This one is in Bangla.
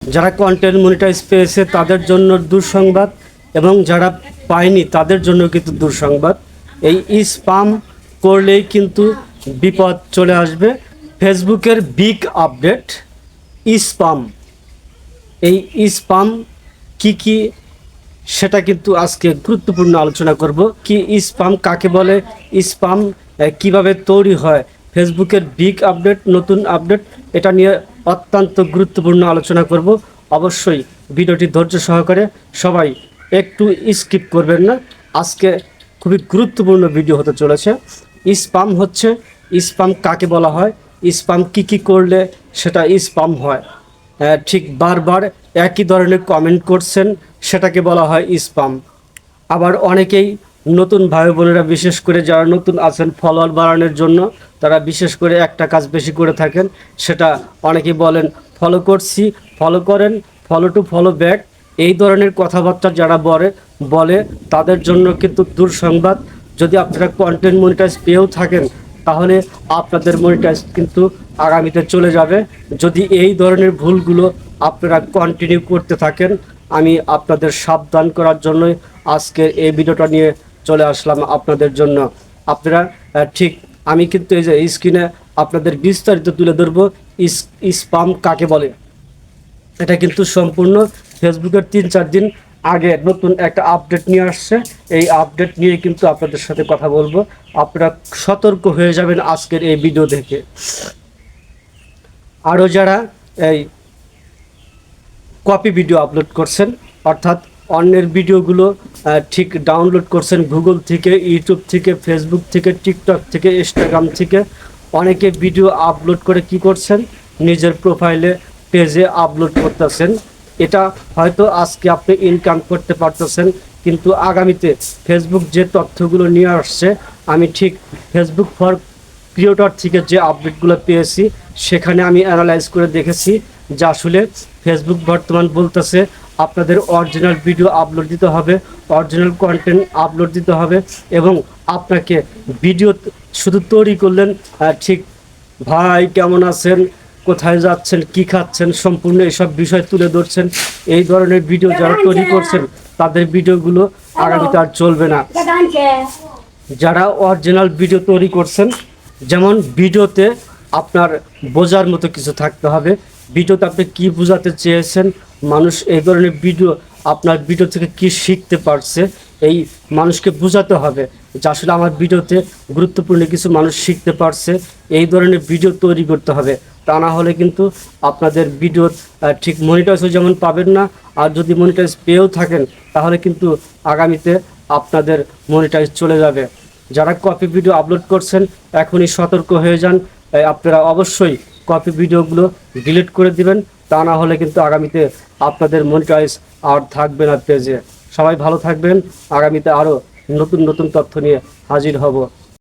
যারা কন্টেন্ট মনিটাইজ পেয়েছে তাদের জন্য দুঃসংবাদ, এবং যারা পায়নি তাদের জন্য কিন্তু দুঃসংবাদ। এই স্পাম করলেই কিন্তু বিপদ চলে আসবে। ফেসবুকের বিগ আপডেট স্পাম। এই স্পাম কি সেটা কিন্তু আজকে গুরুত্বপূর্ণ আলোচনা করব। কি স্পাম কাকে বলে, স্পাম কিভাবে তৈরি হয়, ফেসবুকের বিগ আপডেট, নতুন আপডেট, এটা নিয়ে অত্যন্ত গুরুত্বপূর্ণ আলোচনা করব। অবশ্যই ভিডিওটি ধৈর্য সহকারে সবাই একটু স্কিপ করবেন না। আজকে খুবই গুরুত্বপূর্ণ ভিডিও হতে চলেছে। স্পাম কাকে বলা হয়, স্পাম কি করলে সেটা স্পাম হয়। ঠিক বারবার একই ধরনের কমেন্ট করছেন, সেটাকে বলা হয় স্পাম। আবার অনেকেই নতুন ভাই বোনেরা, বিশেষ করে যারা নতুন আছেন ফলোয়ার বাড়ানোর জন্য, তারা বিশেষ করে একটা কাজ বেশি করে থাকেন, সেটা অনেকেই বলেন ফলো করছি, ফলো করেন, ফলো টু ফলো ব্যাক, এই ধরনের কথাবার্তা যারা বলে তাদের জন্য কিন্তু দুঃসংবাদ। যদি আপনারা কন্টেন্ট মনিটাইজ পেয়েও থাকেন তাহলে আপনাদের মনিটাইজ কিন্তু আগামীতে চলে যাবে। যদি এই ধরনের ভুলগুলো আপনারা কন্টিনিউ করতে থাকেন, আমি আপনাদের সাবধান করার জন্যই আজকের এই ভিডিওটা নিয়ে চলে আসলাম আপনাদের জন্য। আপনারা ঠিক, আমি কিন্তু এই যে স্ক্রিনে আপনাদের বিস্তারিত তুলে ধরবো স্পাম কাকে বলে। এটা কিন্তু সম্পূর্ণ ফেসবুকের 3-4 দিন আগে নতুন একটা আপডেট নিয়ে আসছে। এই আপডেট নিয়ে কিন্তু আপনাদের সাথে কথা বলবো। আপনারা সতর্ক হয়ে যাবেন আজকের এই ভিডিও দেখে। আরও যারা এই কপি ভিডিও আপলোড করছেন, অর্থাৎ অন্যের ভিডিওগুলো ঠিক ডাউনলোড করছেন গুগল থেকে, ইউটিউব থেকে, ফেসবুক থেকে, টিকটক থেকে, ইনস্টাগ্রাম থেকে, অনেকে ভিডিও আপলোড করে কি করছেন, নিজের প্রোফাইলে পেজে আপলোড করতেছেন। এটা হয়তো আজকে আপনি ইনকাম করতে পারতেছেন, কিন্তু আগামীতে ফেসবুক যে তথ্যগুলো নিয়ে আসছে, আমি ঠিক ফেসবুক ফর ক্রিয়েটর থেকে যে আপডেটগুলো পেয়েছি সেখানে আমি অ্যানালাইজ করে দেখেছি যে আসলে ফেসবুক বর্তমান বলতেছে আপনাদের অরিজিনাল ভিডিও আপলোড দিতে হবে, অরিজিনাল কন্টেন্ট আপলোড দিতে হবে, এবং আপনাকে ভিডিও শুধু তৈরি করলেন, ঠিক ভাই কেমন আছেন, কোথায় যাচ্ছেন, কি খাচ্ছেন, সম্পূর্ণ এসব বিষয় তুলে ধরছেন, এই ধরনের ভিডিও যারা তৈরি করছেন তাদের ভিডিওগুলো আগামীতে আর চলবে না। যারা অরিজিনাল ভিডিও তৈরি করছেন, যেমন ভিডিওতে আপনার বোঝার মতো কিছু থাকতে হবে, ভিডিওতে আপনি কি বোঝাতে চেয়েছেন, মানুষ এই ধরনের ভিডিও আপনার ভিডিও থেকে কি শিখতে পারছে, এই মানুষকে বোঝাতে হবে যে আসলে আমার ভিডিওতে গুরুত্বপূর্ণ কিছু মানুষ শিখতে পারছে, এই ধরনের ভিডিও তৈরি করতে হবে। তা না হলে কিন্তু আপনাদের ভিডিও ঠিক মনিটাইজও যেমন পাবেন না, আর যদি মনিটাইজ পেয়েও থাকেন তাহলে কিন্তু আগামীতে আপনাদের মনিটাইজ চলে যাবে। যারা কপি ভিডিও আপলোড করছেন এখনই সতর্ক হয়ে যান। আপনারা অবশ্যই কপি ভিডিওগুলো ডিলিট করে দিবেন, তা না হলে কিন্তু আগামীতে আপনাদের মনিটাইজ আর থাকবে না পেজে। সবাই ভালো থাকবেন, আগামীতে আরও নতুন নতুন তথ্য নিয়ে হাজির হব।